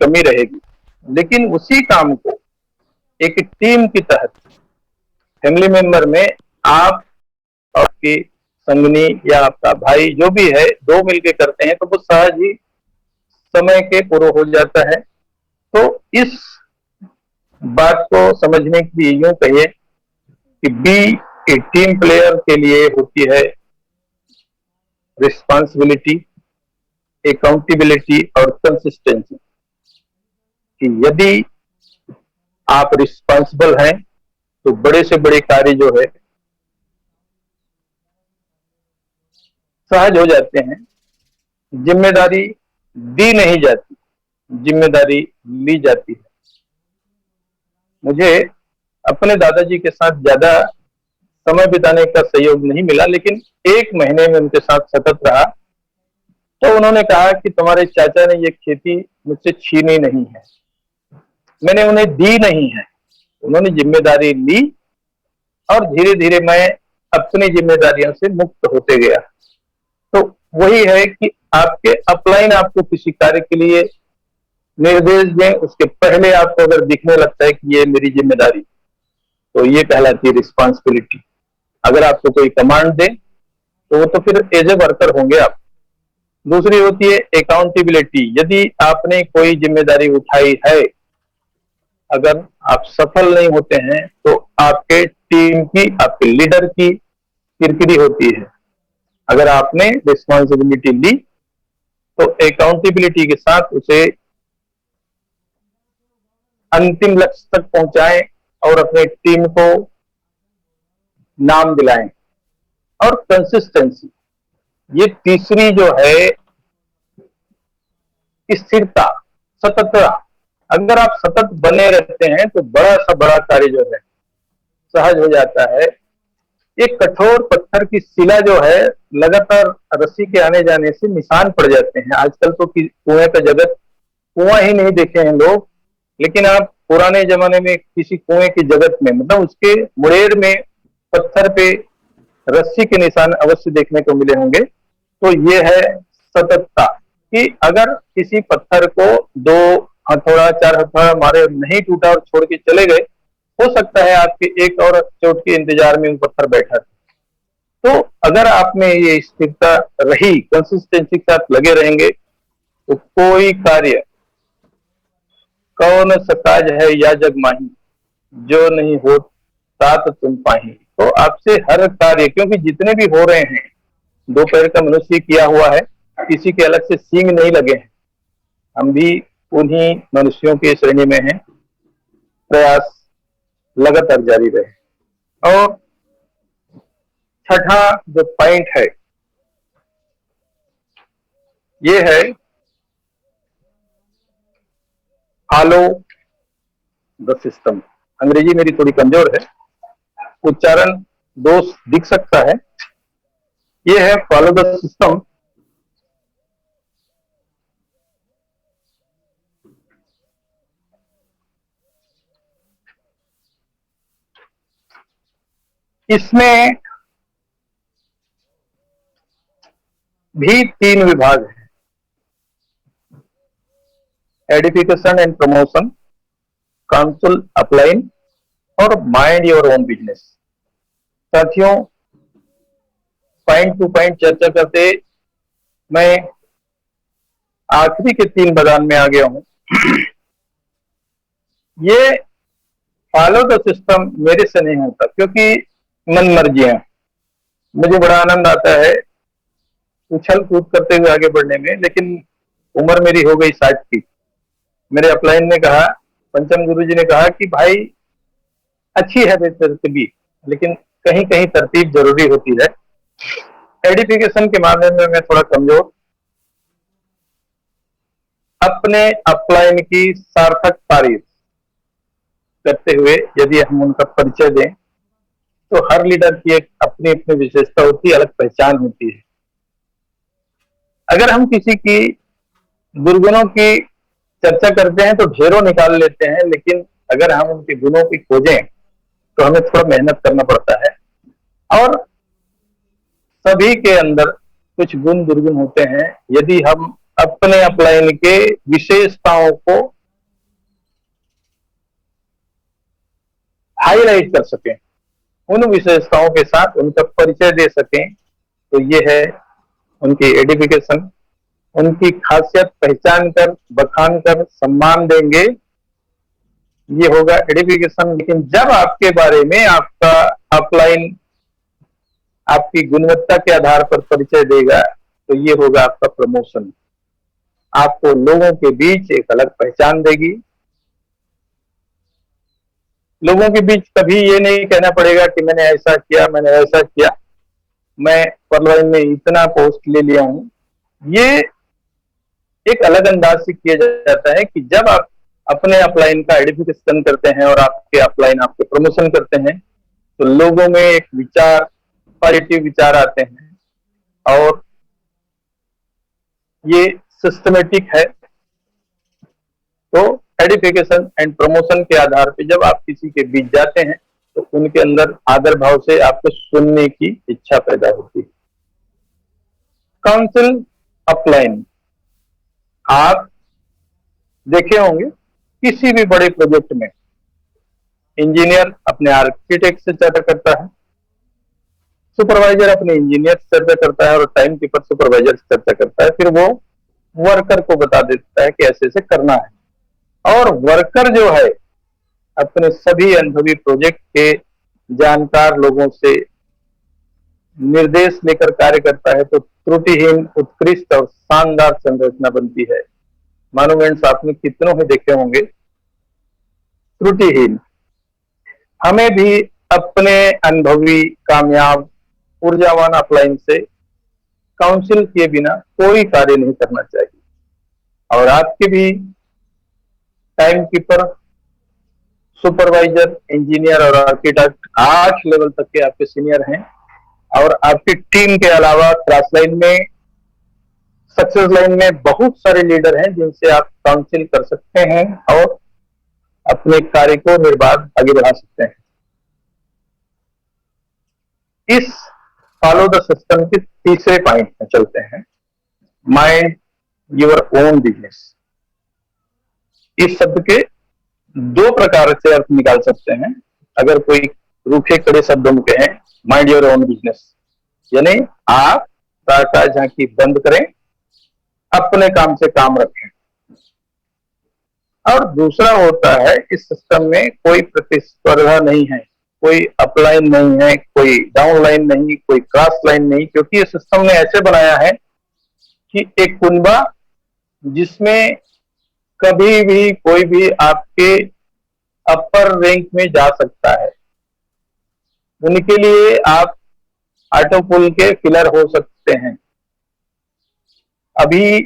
कमी रहेगी। लेकिन उसी काम को एक टीम की तहत फैमिली मेंबर में आप, आपकी संगनी या आपका भाई जो भी है, दो मिलके करते हैं तो वो सहज ही समय के पूर्व हो जाता है। तो इस बात को समझने के लिए यूं कहिए कि बी ए टीम प्लेयर के लिए होती है रिस्पॉन्सिबिलिटी, अकाउंटेबिलिटी और कंसिस्टेंसी। कि यदि आप रिस्पॉन्सिबल हैं तो बड़े से बड़े कार्य जो है सहज हो जाते हैं। जिम्मेदारी दी नहीं जाती, जिम्मेदारी ली जाती है। मुझे अपने दादाजी के साथ ज्यादा समय बिताने का सहयोग नहीं मिला, लेकिन 1 महीने में उनके साथ सतत रहा तो उन्होंने कहा कि तुम्हारे चाचा ने ये खेती मुझसे छीनी नहीं है, मैंने उन्हें दी नहीं है, उन्होंने जिम्मेदारी ली और धीरे धीरे मैं अपनी जिम्मेदारियों से मुक्त होते गया। तो वही है कि आपके अपलाइन आपको किसी कार्य के लिए निर्देश दें, उसके पहले आपको अगर दिखने लगता है कि ये मेरी जिम्मेदारी, तो ये कहलाती है रिस्पॉन्सिबिलिटी। अगर आपको कोई कमांड दे तो वो तो फिर एज ए वर्कर होंगे आप। दूसरी होती है अकाउंटेबिलिटी। यदि आपने कोई जिम्मेदारी उठाई है, अगर आप सफल नहीं होते हैं तो आपके टीम की, आपके लीडर की किरकिरी होती है। अगर आपने रिस्पॉन्सिबिलिटी ली तो अकाउंटेबिलिटी के साथ उसे अंतिम लक्ष्य तक पहुंचाएं और अपने टीम को नाम दिलाएं। और कंसिस्टेंसी, ये तीसरी जो है स्थिरता, सततता। अगर आप सतत बने रहते हैं तो बड़ा सा बड़ा कार्य जो है सहज हो जाता है। एक कठोर पत्थर की शिला जो है लगातार रस्सी के आने जाने से निशान पड़ जाते हैं। आजकल तो कुएं का जगत, कुआं ही नहीं देखे हैं लोग, लेकिन आप पुराने जमाने में किसी कुएं की जगत में, मतलब उसके मुड़ेर में पत्थर पे रस्सी के निशान अवश्य देखने को मिले होंगे। तो ये है सततता कि अगर किसी पत्थर को 2 हथौड़ा 4 हथौड़ा मारे नहीं टूटा और छोड़ के चले गए, हो सकता है आपके एक और चोट के इंतजार में वो पत्थर बैठा था। तो अगर आप में ये स्थिरता रही, कंसिस्टेंसी के साथ लगे रहेंगे तो कोई कार्य, कौन सकाज है या जग माही, जो नहीं हो तात तुम पाही। तो आपसे हर कार्य, क्योंकि जितने भी हो रहे हैं, 2 पैर का मनुष्य किया हुआ है, किसी के अलग से सींग नहीं लगे हैं, हम भी उन्हीं मनुष्यों की श्रेणी में हैं। प्रयास लगातार जारी रहे। और छठा जो पॉइंट है ये है फॉलो द सिस्टम। अंग्रेजी मेरी थोड़ी कमजोर है, उच्चारण दोष दिख सकता है। ये है फॉलो द सिस्टम। इसमें भी 3 विभाग हैं, edification and promotion, council upline और माइंड योर ओन बिजनेस। साथियों, पॉइंट टू पॉइंट चर्चा करते मैं आखिरी के 3 बयान में आ गया हूं। ये फॉलो द सिस्टम मेरे से नहीं होता, क्योंकि मन मर्जियां। मुझे बड़ा आनंद आता है उछल कूद करते हुए आगे बढ़ने में, लेकिन उम्र मेरी हो गई 60 की। मेरे अपलाइन ने कहा, पंचम गुरु जी ने कहा कि भाई अच्छी है तरतीबी, लेकिन कहीं कहीं तरतीब जरूरी होती है। एडिफिकेशन के मामले में मैं थोड़ा कमजोर। अपने अपलाइन की सार्थक तारीफ करते हुए यदि हम उनका परिचय दें तो हर लीडर की एक अपनी अपनी विशेषता होती है, अलग पहचान होती है। अगर हम किसी की दुर्गुणों की चर्चा करते हैं तो ढेरों निकाल लेते हैं, लेकिन अगर हम उनके गुणों की खोजें तो हमें थोड़ा मेहनत करना पड़ता है। और सभी के अंदर कुछ गुण दुर्गुण होते हैं। यदि हम अपने अपलाइन के विशेषताओं को हाईलाइट कर सकें, उन विशेषताओं के साथ उनका परिचय दे सकें। तो ये है उनकी एडिफिकेशन। उनकी खासियत पहचान कर, बखान कर, सम्मान देंगे, ये होगा एडिफिकेशन। लेकिन जब आपके बारे में आपका अपलाइन आपकी गुणवत्ता के आधार पर परिचय देगा, तो ये होगा आपका प्रमोशन। आपको लोगों के बीच एक अलग पहचान देगी। लोगों के बीच कभी ये नहीं कहना पड़ेगा कि मैंने ऐसा किया, मैंने ऐसा किया, मैं परलाइन में इतना पोस्ट ले लिया हूं। ये एक अलग अंदाज से किया जाता है कि जब आप अपने अपलाइन का आइडेंटिफिकेशन करते हैं और आपके अपलाइन आपके प्रमोशन करते हैं, तो लोगों में एक विचार, पॉजिटिव विचार आते हैं और ये सिस्टमेटिक है। तो आइडेंटिफिकेशन एंड प्रमोशन के आधार पे जब आप किसी के बीच जाते हैं, तो उनके अंदर आदर भाव से आपको सुनने की इच्छा पैदा होती है। काउंसिल अपलाइन, आप देखे होंगे किसी भी बड़े प्रोजेक्ट में इंजीनियर अपने आर्किटेक्ट से चर्चा करता है, सुपरवाइजर अपने इंजीनियर से चर्चा करता है और टाइम कीपर सुपरवाइजर से चर्चा करता है। फिर वो वर्कर को बता देता है कि ऐसे ऐसे करना है। और वर्कर जो है अपने सभी अनुभवी प्रोजेक्ट के जानकार लोगों से निर्देश लेकर कार्य करता है, तो त्रुटिहीन, उत्कृष्ट और शानदार संरचना बनती है। मॉन्यूमेंट्स आपने कितनों ही देखे होंगे त्रुटिहीन। हमें भी अपने अनुभवी, कामयाब, ऊर्जावान अपलाइन से काउंसिल किए बिना कोई कार्य नहीं करना चाहिए। और आपके भी टाइम कीपर, सुपरवाइजर, इंजीनियर और आर्किटेक्ट 8 लेवल तक के आपके सीनियर हैं। और आपकी टीम के अलावा क्रॉस लाइन में, सक्सेस लाइन में बहुत सारे लीडर हैं जिनसे आप काउंसिल कर सकते हैं और अपने कार्य को निर्बाध आगे बढ़ा सकते हैं। इस फॉलो द सिस्टम के तीसरे पॉइंट में चलते हैं, माइंड योर ओन बिजनेस। इस शब्द के 2 प्रकार से अर्थ निकाल सकते हैं। अगर कोई रूखे खड़े शब्दों में कहें, माइंड योर ओन बिजनेस यानी आप ताका झांकी बंद करें, अपने काम से काम रखें। और दूसरा होता है, इस सिस्टम में कोई प्रतिस्पर्धा नहीं है, कोई अपलाइन नहीं है, कोई डाउनलाइन नहीं, कोई क्रॉस लाइन नहीं, क्योंकि ये सिस्टम ने ऐसे बनाया है कि एक कुनबा जिसमें कभी भी कोई भी आपके अपर रैंक में जा सकता है। उनके लिए आप ऑटो पुल के फिलर हो सकते हैं। अभी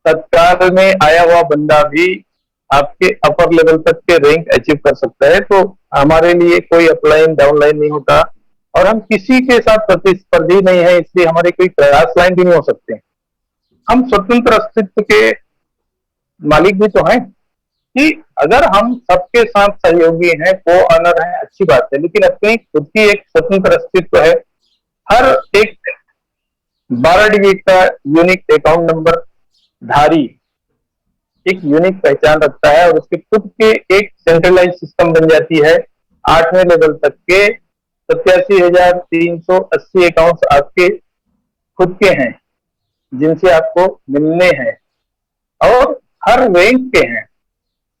तत्काल में आया हुआ बंदा भी आपके अपर लेवल तक के रैंक अचीव कर सकता है। तो हमारे लिए कोई अपलाइन डाउनलाइन नहीं होता और हम किसी के साथ प्रतिस्पर्धी नहीं है, इसलिए हमारे कोई क्रॉस लाइन भी नहीं हो सकते। हम स्वतंत्र अस्तित्व के मालिक भी तो हैं कि अगर हम सबके साथ सहयोगी हैं, को ऑनर है, अच्छी बात है, लेकिन अपनी खुद की एक स्वतंत्र अस्तित्व है। हर एक 12 डिजिट का यूनिक अकाउंट नंबर धारी एक यूनिक पहचान रखता है और उसके खुद के एक सेंट्रलाइज सिस्टम बन जाती है। 8वें लेवल तक के 87,380 अकाउंट्स आपके खुद के हैं जिनसे आपको मिलने हैं और हर रैंक के हैं।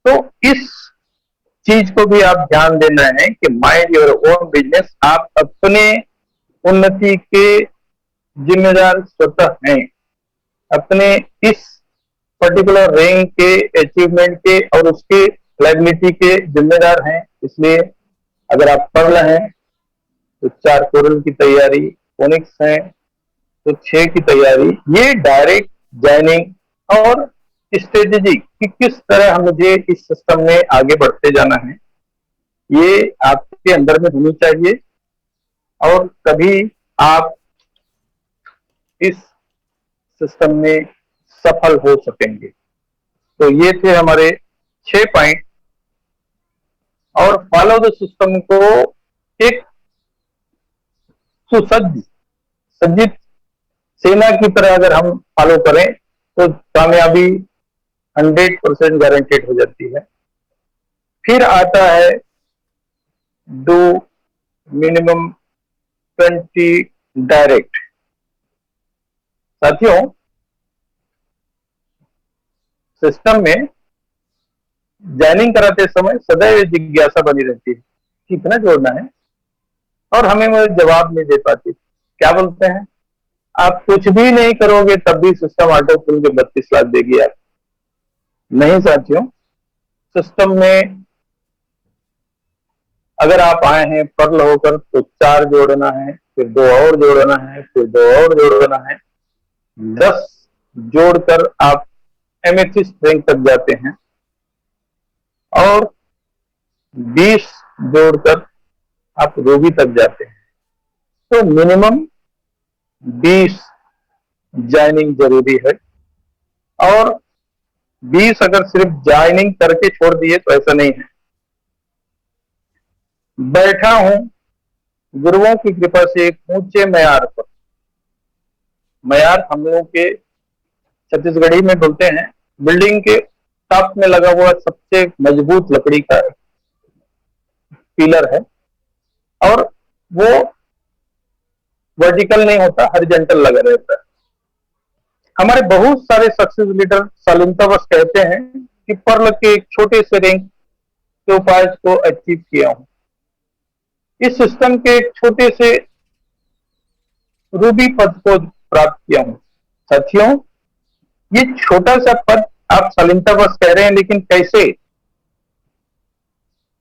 तो इस चीज को भी आप ध्यान देना है कि माइंड योर ओन बिजनेस, आप अपने उन्नति के जिम्मेदार स्वतः हैं, अपने इस पर्टिकुलर रैंक के, अचीवमेंट के और उसके लायबिलिटी के जिम्मेदार हैं। इसलिए अगर आप पढ़ रहे हैं तो 4 कोरल की तैयारी, फोनिक्स है तो 6 की तैयारी, ये डायरेक्ट ज्वाइनिंग और स्ट्रेटेजी कि किस तरह मुझे इस सिस्टम में आगे बढ़ते जाना है, ये आपके अंदर में होनी चाहिए और कभी आप इस सिस्टम में सफल हो सकेंगे। तो ये थे हमारे 6 पॉइंट। और फॉलो द सिस्टम को एक सुसज्जित सेना की तरह अगर हम फॉलो करें तो कामयाबी 100% गारंटेड हो जाती है। फिर आता है डू मिनिमम 20 डायरेक्ट। साथियों, सिस्टम में ज्वाइनिंग कराते समय सदैव जिज्ञासा बनी रहती है, कितना जोड़ना है, और हमें वो जवाब नहीं दे पाती। क्या बोलते हैं, आप कुछ भी नहीं करोगे तब भी सिस्टम ऑटो फिल के 32 लाख देगी आप। नहीं साथियों, सिस्टम में अगर आप आए हैं पर्ल होकर तो 4 जोड़ना है, फिर 2 और जोड़ना है, फिर 2 और जोड़ना है, 10 जोड़कर आप एमेथिस्ट रैंक तक जाते हैं, और 20 जोड़कर आप रूबी तक जाते हैं। तो मिनिमम 20 ज्वाइनिंग जरूरी है, और 20 अगर सिर्फ ज्वाइनिंग करके छोड़ दिए तो ऐसा नहीं है। बैठा हूं गुरुओं की कृपा से एक ऊंचे मैयार पर। मैयार हम लोगों के छत्तीसगढ़ी में बोलते हैं बिल्डिंग के टॉप में लगा हुआ सबसे मजबूत लकड़ी का पिलर है, और वो वर्टिकल नहीं होता, हॉरिजॉन्टल लगा रहता है। हमारे बहुत सारे सक्सेस लीडर सालिंतावश कहते हैं कि पर्ल के एक छोटे से रैंक के उपाय को अचीव किया हूं, इस सिस्टम के एक छोटे से रूबी पद को प्राप्त किया हूं। साथियों, ये छोटा सा पद आप सालिंतावश कह रहे हैं, लेकिन कैसे?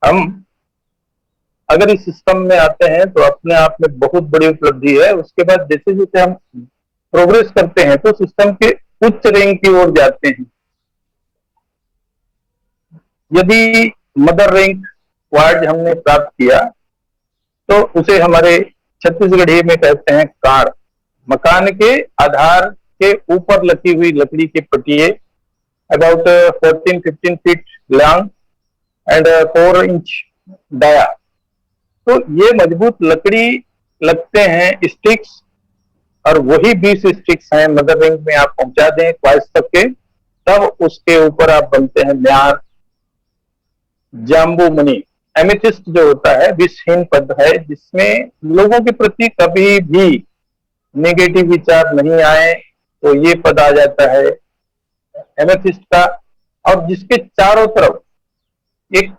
हम अगर इस सिस्टम में आते हैं तो अपने आप में बहुत बड़ी उपलब्धि है। उसके बाद जैसे जैसे हम प्रोग्रेस करते हैं तो सिस्टम के उच्च रैंक की ओर जाते हैं। यदि मदर रैंक वार्ड हमने प्राप्त किया तो उसे हमारे छत्तीसगढ़ी में कहते हैं कार। मकान के आधार के ऊपर लगी हुई लकड़ी के पटिए about 14-15 feet long and 4 inch dia. तो ये मजबूत लकड़ी लगते हैं स्टिक्स, और वही 20 स्टिक्स हैं मदर रैंक में आप पहुंचा दें क्वाइस तक के, तब उसके ऊपर आप बनते हैं म्यार जाम्बू मणि। एमेथिस्ट जो होता है विषहीन पद है, जिसमें लोगों के प्रति कभी भी नेगेटिव विचार नहीं आए, तो ये पद आ जाता है एमेथिस्ट का। और जिसके चारों तरफ एक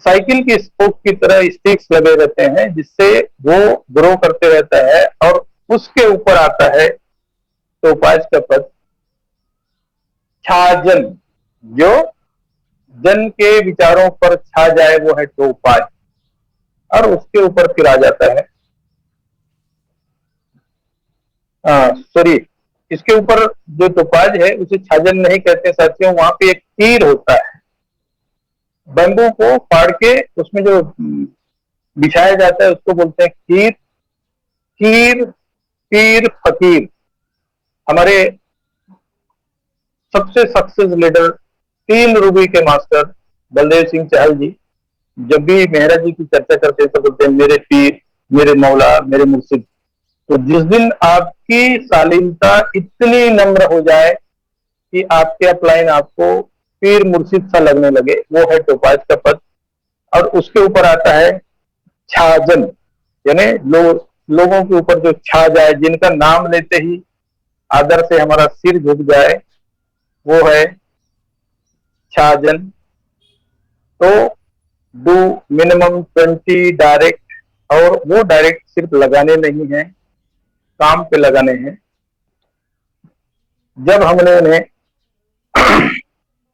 साइकिल की स्पोक की तरह स्टिक्स लगे रहते हैं, जिससे वो ग्रो करते रहता है, और उसके ऊपर आता है टोपाज का पद छाजन। जो जन के विचारों पर छा जाए वो है टोपाज, और उसके ऊपर फिर आ जाता है सॉरी, इसके ऊपर जो टोपाज है उसे छाजन नहीं कहते साथियों। वहां पे एक तीर होता है, बंबू को फाड़ के उसमें जो बिछाया जाता है उसको बोलते हैं कीर। कीर, पीर, फकीर। हमारे सबसे सक्सेस लीडर 3 रूबी के मास्टर बलदेव सिंह चहल जी जब भी मेहरा जी की चर्चा करते हैं तो बोलते हैं मेरे पीर, मेरे मौला, मेरे मुर्शिद। तो जिस दिन आपकी शालीनता इतनी नम्र हो जाए कि आपके अपलाइन आपको पीर मुर्शिद सा लगने लगे, वो है टोपाज का पद। और उसके ऊपर आता है छाजन, यानी लोगों के ऊपर जो छा जाए, जिनका नाम लेते ही आदर से हमारा सिर झुक जाए, वो है छाजन। तो डू मिनिमम 20 डायरेक्ट, और वो डायरेक्ट सिर्फ लगाने नहीं है, काम पे लगाने हैं। जब हमने उन्हें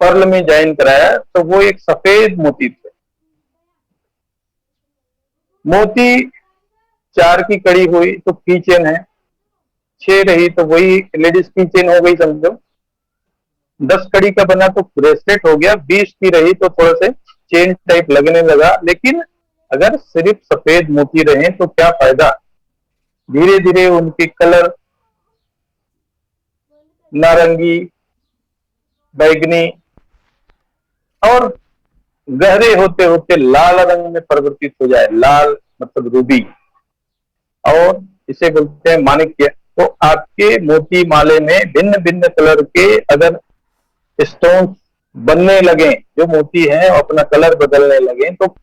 पर्ल में ज्वाइन कराया तो वो एक सफेद मोती थे। मोती 4 की कड़ी हुई तो की चेन है, 6 रही तो वही लेडीज की चेन हो गई समझो, 10 कड़ी का बना तो ब्रेसलेट हो गया, 20 की रही तो थोड़ा से चेन टाइप लगने लगा। लेकिन अगर सिर्फ सफेद मोती रहे तो क्या फायदा, धीरे धीरे उनके कलर नारंगी, बैगनी और गहरे होते होते लाल रंग में परिवर्तित हो जाए। लाल मतलब रूबी, और इसे बोलते हैं माणिक्य। तो आपके मोती माले में भिन्न भिन्न कलर के अगर स्टोन बनने लगे, जो मोती हैं अपना कलर बदलने लगे, तो